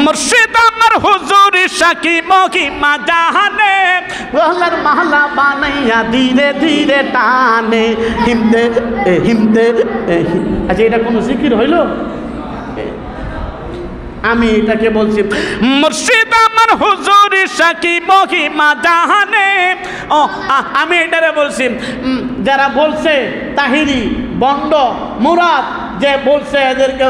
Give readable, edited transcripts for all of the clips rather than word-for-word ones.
মুর্শিদ আমার হুজুর সাকি মহিমা জাহানে গলার মালা বানাইয়া ধীরে ধীরে টানে হিমদে হিমদে। আচ্ছা এটা কোনো জিকির হইল? আমি এটাকে বলছি মুর্শিদ আমার হুজুর সাকি মহিমা জাহানে। ও আমি এটারে বলছি যারা বলছে তাহিরি বন্ড মুরাদ, যে বলছে এদেরকে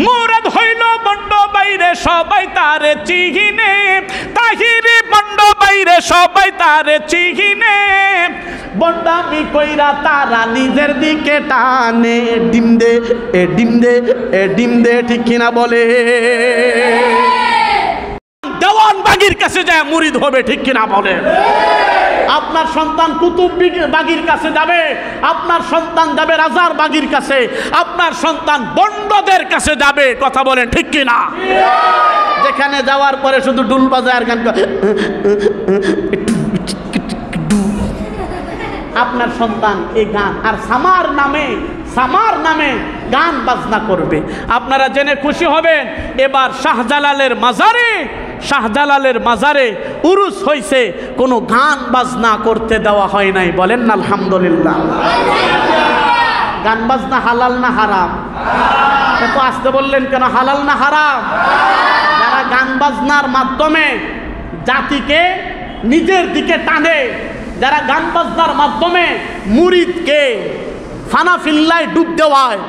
মুরাদ হইল বন্ড বাইরে সবাই তারে চিহিনে, তাহিরি বন্ড বাইরে সবাই তারে চিহিনে, বন্ডামি কইরা তারা নিজের দিকে টানে ডিম দে এ ডিম দে এ ডিম দে, ঠিক কিনা বলে? দেওয়ান বাগির কাছে যায় মুরিদ হবে, ঠিক কিনা বলে? আপনার সন্তান কুতুব বাগির কাছে যাবে, আপনার সন্তান যাবে রাজার বাগির কাছে, আপনার সন্তান বন্ডদের কাছে যাবে, কথা বলেন ঠিক কিনা? যেখানে যাওয়ার পরে শুধু ডুল বাজায় আর গান করে, আপনার সন্তান এই গান আর সামার নামে গান বাজনা করবে। আপনারা জেনে খুশি হবেন এবার শাহজালালের মাজারে উরুস হইছে, কোনো গান বাজনা করতে দেওয়া হয় নাই। বলেন না আলহামদুলিল্লাহ। গান বাজনা হালাল না হারাম? এত আসতে বললেন কেন? হালাল না হারাম? যারা গান বাজনার মাধ্যমে জাতিকে নিজের দিকে টানে, যারা গান বাজনার মাধ্যমে মুরিদকে ফানাফিল্লায় ডুব দেওয়ায়,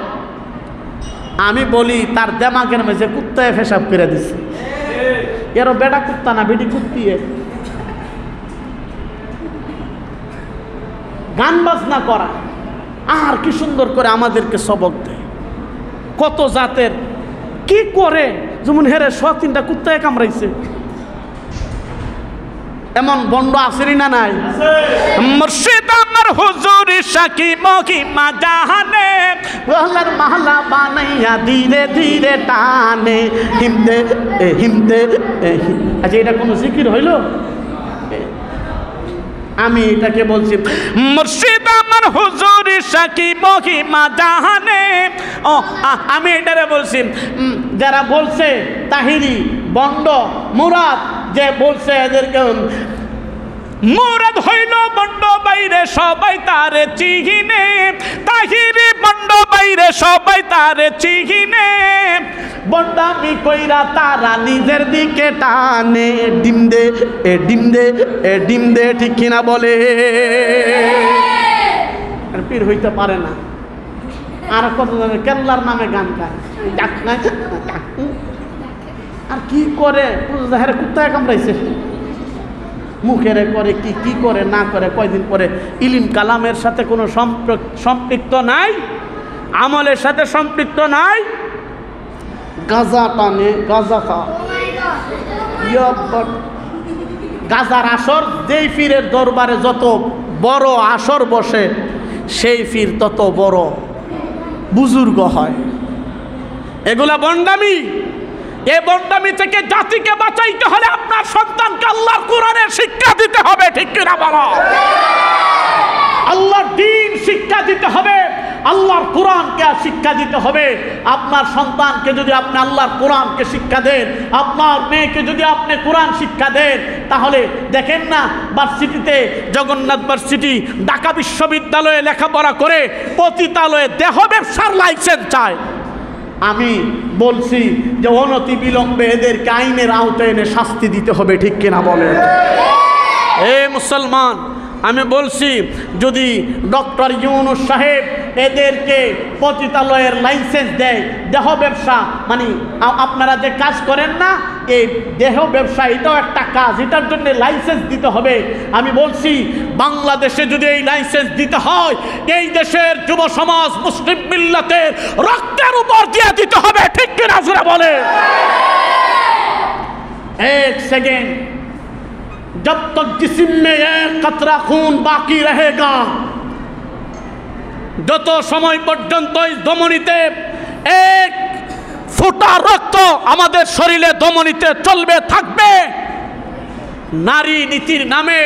আমি বলি তার দেমাগের মেঝে কুত্তায় পেশাব করে দিছে। এরও বেটা কুত্তা না বেটি কুত্তিয়ে গান বাজনা করা আর কি সুন্দর করে আমাদেরকে সবক দেয়। কত জাতের কি করে, যেমন হেরে 3টা কুত্তায় কামড়াইছে, এমন বন্ড আসেনি না নাই? মুর্শিদ আমার হুজুর সাকি মহিমা জাহানে গলার মালা বানাইয়া ধীরে ধীরে টানে হিমদে হিমদে। আচ্ছা এটা কোনো জিকির হইল? আমি এটাকে বলছি মুর্শিদ আমার হুজুর সাকি মহিমা জাহানে। ও আমি এটারে বলছি যারা বলছে তাহিরি বন্ড মুরাদ, যে বলছে এদেরকে মুরাদ হইল বন্ড বাইরে সবাই তারে চিহিনে, তাহিরি বন্ড বাইরে সবাই তারে চিহিনে, বন্ডামি কইরা তারা নিজের দিকে টানে ডিম দে এ ডিম দে এ ডিম দে, ঠিক কিনা বলে? আর পীর হইতে পারে না। আর কত কেল্লার নামে গান গায়, আর কি করে কুত্তায় কামড়াইছে, মুখেরে করে কি করে না করে, কয়দিন পরে ইলিম কালামের সাথে কোনো সম্পৃক্ত নাই, আমলের সাথে সম্পৃক্ত নাই, গাঁজা টানে, গাঁজা খা গাঁজার আসর। যেই পীরের দরবারে যত বড় আসর বসে সেই পীর তত বড় বুজুর্গ হয়। এগুলা বন্ডামি। এই বন্ডামি থেকে জাতিকে বাঁচাইতে হলে আপনার সন্তানকে আল্লাহর কোরআনের শিক্ষা দিতে হবে, ঠিক কিনা বলো? আল্লাহর দ্বীন শিক্ষা দিতে হবে, আল্লাহর কোরআনকে শিক্ষা দিতে হবে। আপনার সন্তানকে যদি আপনি আল্লাহর কোরআনকে শিক্ষা দেন, আপনার মেয়েকে যদি আপনি কোরআন শিক্ষা দেন, তাহলে দেখেন না ভার্সিটিতে, জগন্নাথ ভার্সিটি, ঢাকা বিশ্ববিদ্যালয়ে লেখাপড়া করে পতিতালয়ে দেহ ব্যবসার লাইসেন্স চায়। আমি বলছি যে অনতি বিলম্বে এদেরকে আইনের আওতায় এনে শাস্তি দিতে হবে, ঠিক কিনা বলেন? এ মুসলমান, আমি বলছি যদি ডক্টর ইউনূস সাহেব এদেরকে পতিতালয়ের লাইসেন্স দেয়, দেহ ব্যবসা মানে আপনারা যে কাজ করেন না, এই দেহ ব্যবসা এটাও একটা কাজ, এটার জন্য লাইসেন্স দিতে হবে। আমি বলছি বাংলাদেশে যদি এই লাইসেন্স দিতে হয়, এই দেশের যুব সমাজ মুসলিম মিল্লাতের রক্তের উপর দিয়ে দিতে হবে, ঠিক কিনা জোরে বলে? एक सेकेंड, जब तक जिस्म में एक कतरा खून बाकी रहेगा, যত সময় পর্যন্ত ধমনীতে এক ফোঁটা রক্ত আমাদের শরীরে ধমনীতে চলবে থাকবে, নারী নীতির নামে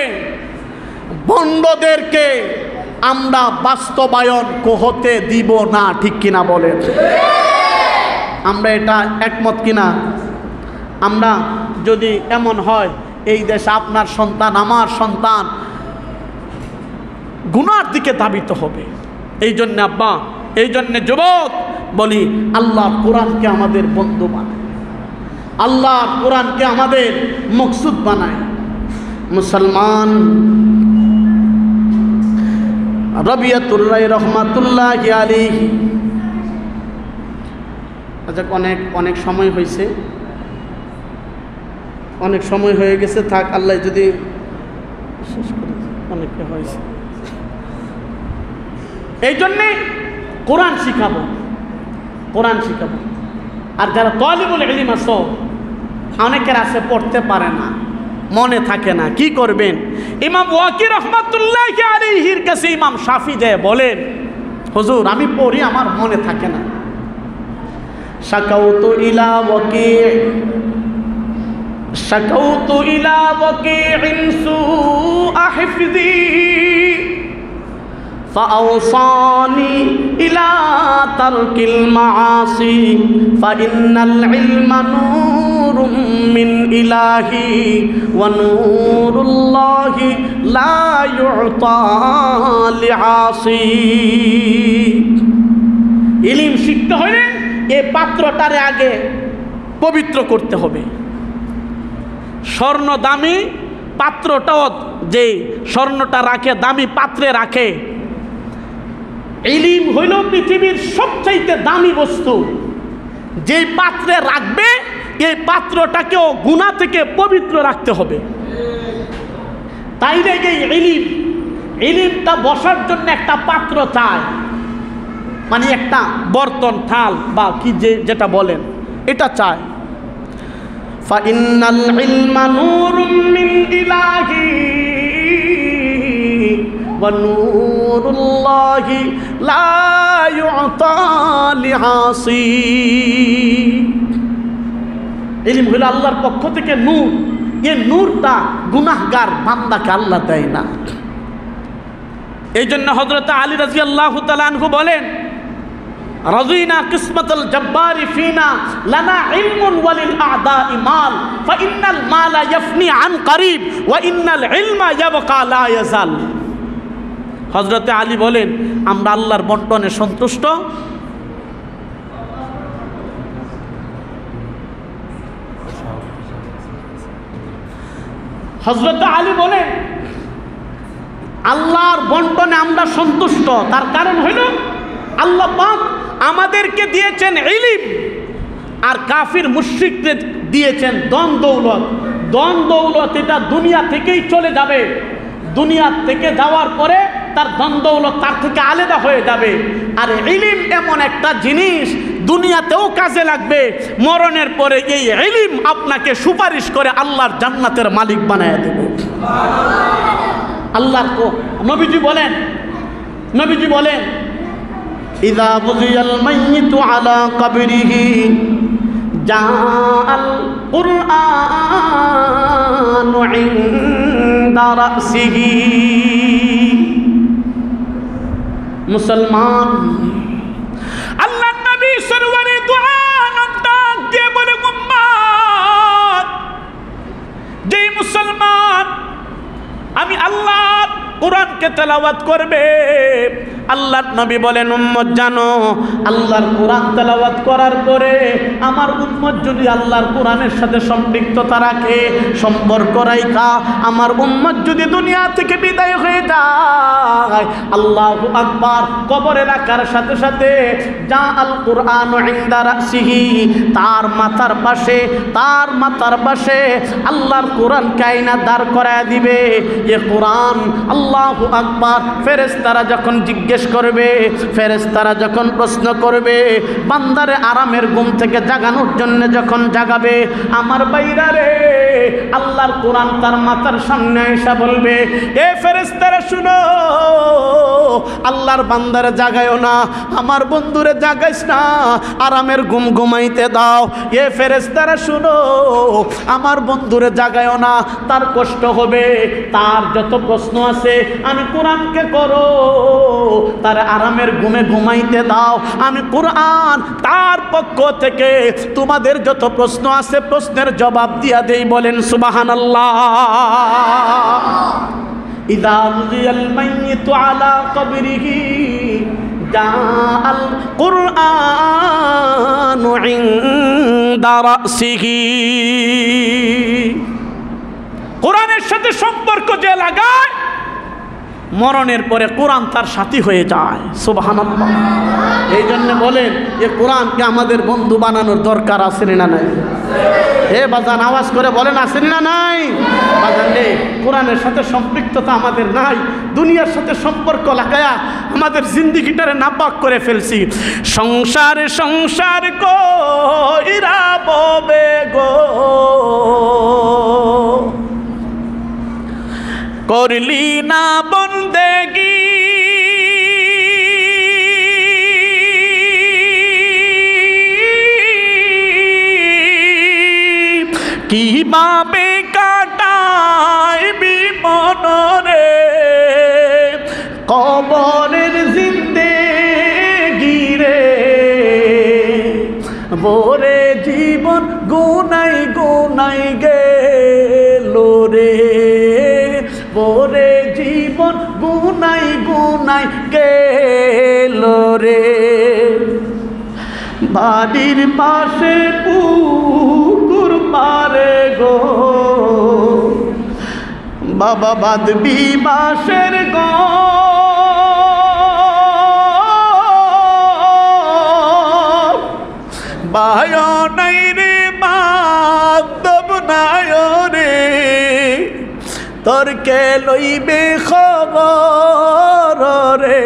বন্ডদেরকে আমরা বাস্তবায়ন হতে দিব না, ঠিক কিনা বলেন? আমরা এটা একমত কিনা? আমরা যদি এমন হয় এই দেশে আপনার সন্তান আমার সন্তান গুনার দিকে ধাবিত হবে। এই জন্য আব্বা, এই জন্য যুবক বলি, আল্লাহর কোরআনকে আমাদের বন্ধু বানায়, আল্লাহর কোরআনকে আমাদের মকসুদ বানায়। মুসলমান রবিয়াতুর রায় রহমাতুল্লাহি আলাইহি, আচ্ছা অনেক সময় হয়েছে, অনেক সময় হয়ে গেছে, থাক, আল্লাহ যদি শেষ করে, অনেকটা হয়েছে। এই জন্যে কোরআন শিখাবো, কোরআন শিখাবো। আর যারা তালিবুল ইলম আছে, অনেকের আছে পড়তে পারে না, মনে থাকে না, কি করবেন? ইমাম ওয়াকি রাহমাতুল্লাহি আলাইহির কাছে ইমাম শাফি যায় বলেন, হুজুর আমি পড়ি, আমার মনে থাকে না। শাকাউতু ইলা ওয়াকি, শাকাউতু ইলা ওয়াকি'in সুআ হিফযি فأوصاني إلى ترك المعاصي فإن العلم نور من إلهي ونور الله لا يعطى لعاصي। ইলম শিখতে হলে এই পাত্রটারে আগে পবিত্র করতে হবে। স্বর্ণ দামি পাত্রটাও, যে স্বর্ণটা রাখে দামি পাত্রে রাখে, ইলম হইল পৃথিবীর সবচাইতে দামি বস্তু। যেই পাত্রে রাখবে এই পাত্রটাকেও গুনাহ থেকে পবিত্র রাখতে হবে। তাই রেগে ইলমটা বসার জন্য একটা পাত্র চায়, মানে একটা বর্তন, থাল বা কি যেটা বলেন, এটা চায়। ফাইন্নাল ইলমা নূরুম মিন ইলাহি ওয়া নূরুল্লাহি লা ইউতা লিআসি। ইলম হলো আল্লাহর পক্ষ থেকে নূর, এই নূরটা গুনাহগার বান্দাকে আল্লাহ দেয় না। এই জন্য হযরত আলী রাদিয়াল্লাহু তাআলা আনহু বলেন, রাযিনা কিসমাতাল জব্বারি ফিনা লানা ইলমুন ওয়ালিল আ'দাই মাল ফাইন্নাল মালা ইয়াফনি আন করিব ওয়া ইন্নাল ইলমা ইয়াবকা লা ইয়াজাল। হযরত আলী বলেন, আমরা আল্লাহর বন্টনে সন্তুষ্ট, হযরত আলী বলেন আল্লাহর বন্টনে আমরা সন্তুষ্ট। তার কারণ হইল আল্লাহ পাক আমাদেরকে দিয়েছেন ইলম, আর কাফির মুশরিকদের দিয়েছেন ধন দৌলত। ধন দৌলত এটা দুনিয়া থেকেই চলে যাবে, দুনিয়া থেকে যাওয়ার পরে তার ধন দৌলত তার থেকে আলাদা হয়ে যাবে। আর ইলম এমন একটা জিনিস দুনিয়াতেও কাজে লাগবে, মরণের পরে এই ইলম আপনাকে সুপারিশ করে আল্লাহর জান্নাতের মালিক বানায় দেবে। আল্লাহ নবীজি বলেন ইযা বুযিয়াল মাইয়িতু আলা কবরিহি জাআল কুরআনু ইনদা রাসিহি। মুসলমান, আল্লাহর নবী সরওয়ারে দু আলম ডাক দিয়ে বলে, উম্মত, যেই মুসলমান আমি আল্লাহর কোরআনকে তেলাওয়াত করবে, আল্লাহর নবী বলেন, উম্মত জানো, আল্লাহর কোরআন তেলাওয়াত করার পরে আমার উম্মত যদি আল্লাহর কোরআনের সাথে সম্পৃক্ততা রাখে, সম্পর্ক রাখা, আমার উম্মত যদি দুনিয়া থেকে বিদায় হয়ে যায়, আল্লাহু আকবার, কবরে রাখার সাথে সাথে যা আল কোরআন ইনদা রাসিহি, তার মাথার পাশে আল্লাহর কোরআন কায়না দাঁড় করায় দিবে। এ কোরআন, আল্লাহু আকবার, ফেরেশতারা যখন জিজ্ঞেস করবে, ফেরেশতারা যখন প্রশ্ন করবে, বান্দারে আরামের ঘুম থেকে জাগানোর জন্য যখন জাগাবে, আমার বাইরা রে, আল্লাহর কোরআন তার মাথার সামনে এসে বলবে, এ ফেরেশতারা শুনো, আল্লাহর বান্দারে জাগায়ও না, আমার বন্ধুরে জাগাইস না, আরামের ঘুম ঘুমাইতে দাও। এ ফেরেশতারা শুনো, আমার বন্ধুরে জাগায়ও না, তার কষ্ট হবে, তার যত প্রশ্ন আছে আমি কোরআনকে করো, তার আরামের ঘুমে ঘুমাইতে দাও। আমি কোরআন তার পক্ষ থেকে তোমাদের যত প্রশ্ন আছে প্রশ্নের জবাব দিয়া দেই, বলেন সুবহানাল্লাহ। ইযা উযিয়াল মাইয়িতু আলা কবরিহি জাআল কুরআনু ইনদা রাসিহি। কোরআনের সাথে সম্পর্ক যে লাগায় মরণের পরে কোরআন তার সাথী হয়ে যায়। সুবহানাল্লাহ। এই জন্য বলেন যে কোরআনকে আমাদের বন্ধু বানানোর দরকার আছে না নাই? হে বাজান আওয়াজ করে বলেন আছে না নাই? বাজান রে, কোরআনের সাথে সম্পৃক্ততা আমাদের নাই, দুনিয়ার সাথে সম্পর্ক লাগায়া আমাদের জিন্দেগিটারে নাপাক করে ফেলছি। সংসার সংসার কইরা ববে গো, করলি না বন্দেগি, কিভাবে কাটাইবি মনরে কবরের জিন্দেগি রে, বোরে জীবন গুনাই গুনাই গেল রে, বোরে জীবন গুনাই গুনাই গেল রে। বাড়ির পাশে পুকুর পারে গো, বাবা বাঁধবি বাঁশের ঘর, বায় নাই রে বাঁধব নাই রে, তোর কে লইবে খবর রে,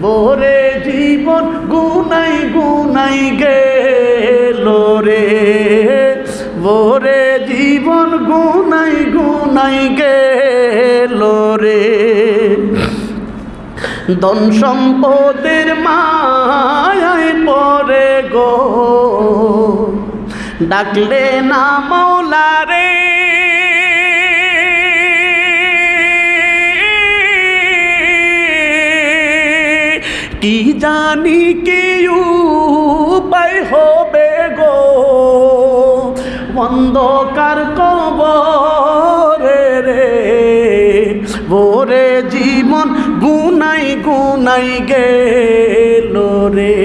বোরে জীবন গুনাই গুনাই গেল রে, বোরে জীবন গুনাই গুনাই গেল রে। ধন সম্পদের মায়ায় পড়ে গো, ডাকলে না মওলা রে, কি জানি কি উপায় হবে গো, অন্ধকার কবরে রে, বোরে জীবন গুনাই গুনাই গেল রে,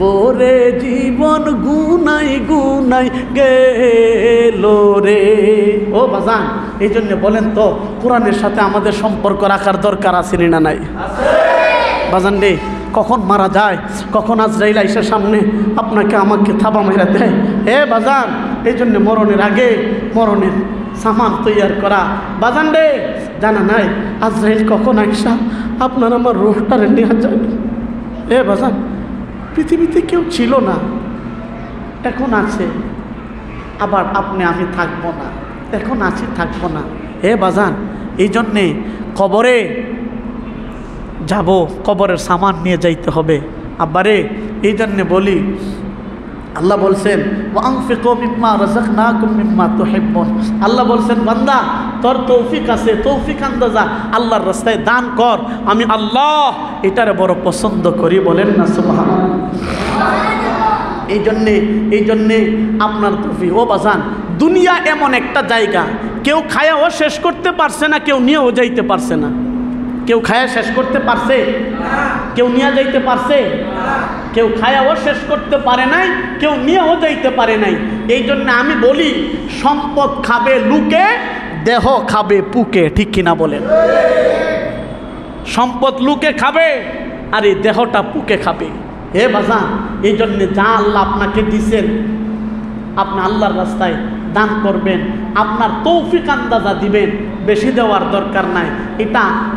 বোরে জীবন গুনাই গুনাই গেল রে। ও বাজান, এই জন্য বলেন তো কোরআনের সাথে আমাদের সম্পর্ক রাখার দরকার আছে না নাই? বাজান রে, কখন মারা যায়, কখন আজরাইল আইসা সামনে আপনাকে আমাকে থাবা মেরা দেয়। হে বাজান, এই জন্য মরণের আগে মরণের সামান তৈয়ার করা। বাজান রে, জানা নাই আজরাইল কখন আইসা আপনার আমার রুহটারে নিয়ে যায়। হে বাজান, পৃথিবীতে কেউ ছিল না, এখন আছে, আবার আপনি আমি থাকবো না, এখন আছি থাকবো না। হে বাজান, এই জন্যে কবরে যাব, কবরের সামান নিয়ে যাইতে হবে। আব্বারে, এই জন্যে বলি, আল্লাহ বলছেন ওয়ানফিকু মিম্মা রাযাকনাকুম মিম্মা তুহিব্বুন। আল্লাহ বলছেন বান্দা তোর তৌফিক আছে, তৌফিক আন্দাজা আল্লাহর রাস্তায় দান কর, আমি আল্লাহ এটারে বড় পছন্দ করি। বলেন না সুবহানাল্লাহ। এই জন্যে আপনার তৌফিক। ও বাজান, দুনিয়া এমন একটা জায়গা, কেউ খায়াও শেষ করতে পারছে না, কেউ নিয়েও যাইতে পারছে না। কেউ খায়া শেষ করতে পারছে? কেউ নিয়ে যাইতে পারছে? কেউ খায়াও শেষ করতে পারে নাই, কেউ নিয়েও যাইতে পারে নাই। এই জন্য আমি বলি, সম্পদ খাবে লুকে, দেহ খাবে পুকে। ঠিক কিনা বলেন? সম্পদ লুকে খাবে আর এই দেহটা পুকে খাবে। হে বাজান, এই জন্যে যা আল্লাহ আপনাকে দিছেন, আপনি আল্লাহর রাস্তায় দান করবেন, আপনার তৌফিক আন্দাজা দিবেন, বেশি দেওয়ার দরকার নাই।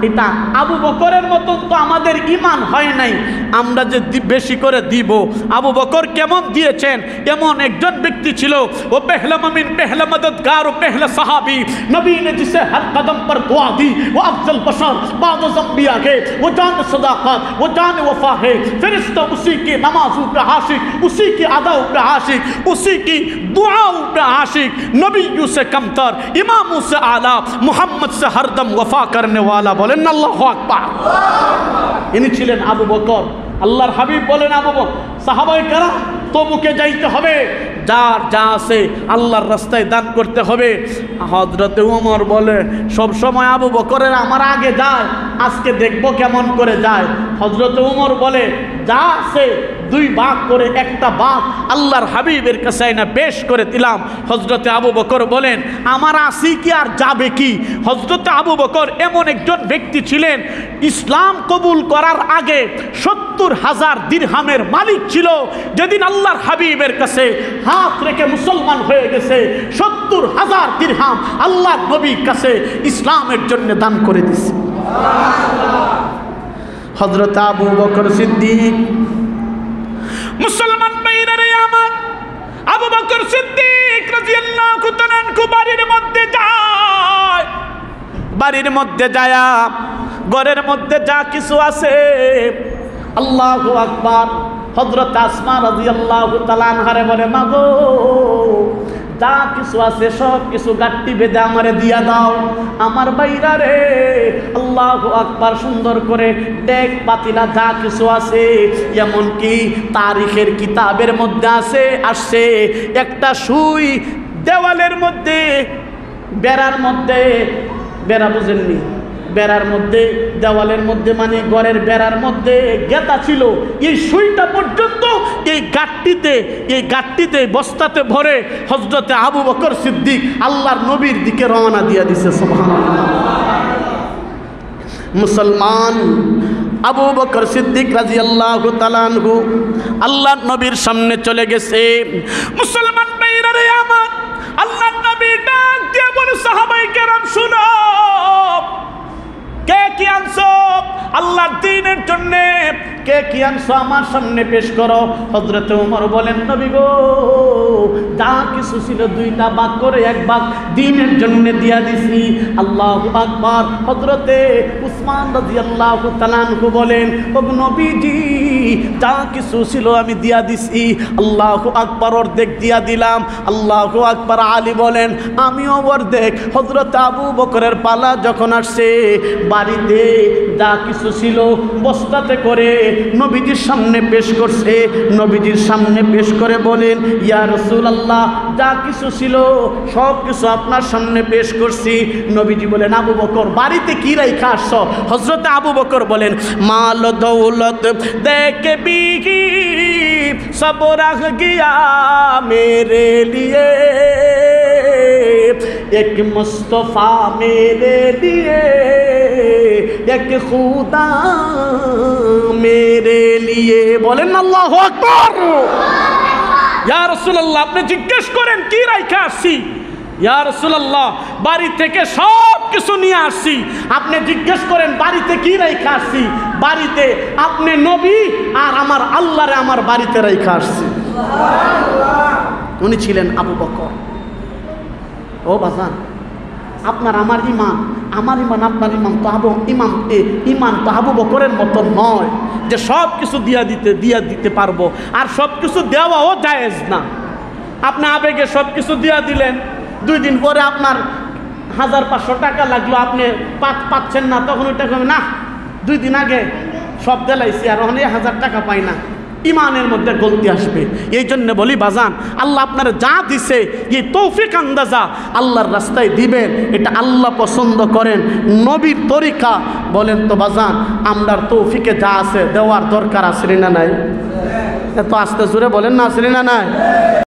এটা আবু বকরের মতন তো আমাদের ঈমান হয় নাই, আমরা যে বেশি করে দিব। আবু বকর কেমন দিয়েছেন, এমন একজন ব্যক্তি ছিল, ও পেহলা মুমিন, পেহলা মদদগার, ও পেহলা সাহাবী, নবী ने जिसे हर कदम पर दुआ दी, वो अफजल बशर बाद अंबिया के, वो जान सदाकत, वो जान वफा है। फरिश्ता उसी की नमाजों पे आशिक, उसी की अदाओं पे आशिक, उसी की दुआओं पे आशिक, नबियों से कमतर, इमामों से आला, मोहम्मद से हरदम वफा करने वाला। बोलें अल्लाहु আকবার। ইনি ছিলেন আবু বকর। আল্লাহর হাবিব বলেন আবু বকর সাহাবায়ে কেরাম তবুকে যাইতে হবে, যার যা আছে আল্লাহর রাস্তায় দান করতে হবে। হযরতে ওমর বলে সব সময় আবু বকরের আমার আগে যায়, আজকে দেখবো কেমন করে যায়। হযরতে ওমর বলে যা আছে 2 ভাগ করে একটা ভাগ আল্লাহর হাবিবের কাছে না পেশ করে দিলাম। হযরতে আবু বকর বলেন আমার আসি কি আর যাবে কি। হযরতে আবু বকর এমন একজন ব্যক্তি ছিলেন, ইসলাম কবুল করার আগে 70,000 দিরহামের মালিক ছিল। যেদিন আল্লাহর হাবিবের কাছে হাত রেখে মুসলমান হয়ে গেছে, 70,000 দিরহাম আল্লাহর নবীর কাছে ইসলামের জন্য দান করে দিয়েছে। হযরত আবু বকর সিদ্দিক, মুসলমান ভাইরা আমার, আবু বকর সিদ্দিক রাদিয়াল্লাহু তাআলা আনহু বাড়ির মধ্যে যায়। বাড়ির মধ্যে যায়া ঘরের মধ্যে যা কিছু আছে, আল্লাহু আকবার, হযরত আসমা রাদিয়াল্লাহু তাআলা আনহারে বলে মাগো যা কিছু আছে সব কিছু গাট্টি বেঁধে আমারে দিয়া দাও। আমার বাইরা রে, আল্লাহু আকবার, সুন্দর করে ডেক পাতিলা যা কিছু আছে, এমনকি তারিখের কিতাবের মধ্যে আসছে একটা সুই দেওয়ালের মধ্যে, বেড়ার মধ্যে, বেড়া বুঝেননি, বেড়ার মধ্যে, দেওয়ালের মধ্যে মানে ঘরের বেড়ার মধ্যে গেতা ছিল। এই সুইটা পর্যন্ত এই গাট্টিতে বস্তাতে ভরে হযরতে আবু বকর সিদ্দিক আল্লাহর নবীর দিকে রওনা দিয়ে দিছে। সুবহানাল্লাহ। মুসলমান আবু বকর সিদ্দিক রাদিয়াল্লাহু তাআলা আনহু আল্লাহর নবীর সামনে চলে গেছে। মুসলমান ভাইরা রে আমার, আল্লাহর নবী ডাক দিয়ে বলে সাহাবায়ে কেরাম শুনো, কে কি আনছো আল্লাহর দ্বীনের জন্য, কে কি আনছো আমার সামনে পেশ করো। হযরতে ওমর বলেন নবী গো যা কিছু ছিল 2টা ভাগ করে 1 ভাগ দ্বীনের জন্য দিয়া দিছি। আল্লাহু আকবার। হযরতে উসমান রাদিয়াল্লাহু তাআলা আনহু বলেন ও নবীজি যা কিছু ছিল আমি দিয়া দিছি। আল্লাহু আকবার, অর্ধেক দিয়া দিলাম। আল্লাহু আকবার। আলী বলেন আমিও অর্ধেক। হযরতে আবু বকরের পালা যখন আসছে, বাড়িতে যা কিছু ছিল বস্তাতে করে নবীজির সামনে পেশ করছে। নবীজির সামনে পেশ করে বলেন ইয়া রাসূলুল্লাহ যা কিছু ছিল সব কিছু আপনার সামনে পেশ করছি। নবীজি বলেন আবু বকর বাড়িতে কি রাইখা আসছো? হযরতে আবু বকর বলেন মাল দৌলত দেখে বিকি সব রাখ গিয়া মেরে লিয়ে, एक मुस्तफा मेरे लिए, एक खुदा मेरे लिए। बोलें अल्लाहु আকবার। ইয়া রাসূলুল্লাহ আপনি জিজ্ঞেস করেন কি রাইখা আসছি। ইয়া রাসূলুল্লাহ বাড়ি থেকে সব কিছু নিয়ে আসছি। আপনি জিজ্ঞেস করেন বাড়িতে কি রাইখা আসছি। বাড়িতে আপনি নবী আর আমার আল্লাহরে আমার বাড়িতে রাইখা আসছি। উনি ছিলেন আবু বকর। ও বাজান, আপনার আমার ইমান আপনার ইমান তো আবু বকরের মতো নয় যে সব কিছু দিয়া দিতে পারবো, আর সব কিছু দেওয়াও জায়েজ না। আপনি আবেগে সব কিছু দিয়া দিলেন, 2 দিন পরে আপনার 1500 টাকা লাগলো, আপনি পাচ্ছেন না, তখন ওইটা না 2 দিন আগে সব দিলাইছি আর ওখানে 1000 টাকা পাই না। ইমানের মধ্যে গলতি আসবে। এই জন্য বলি বাজান, আল্লাহ আপনার যা দিছে এই তৌফিক আন্দাজা আল্লাহর রাস্তায় দিবেন, এটা আল্লাহ পছন্দ করেন। নবীর তরিকা বলেন তো বাজান, আমরার তৌফিকে যা আছে দেওয়ার দরকার আছে না নাই? এত আস্তে জোরে বলেন না, আছে না নাই?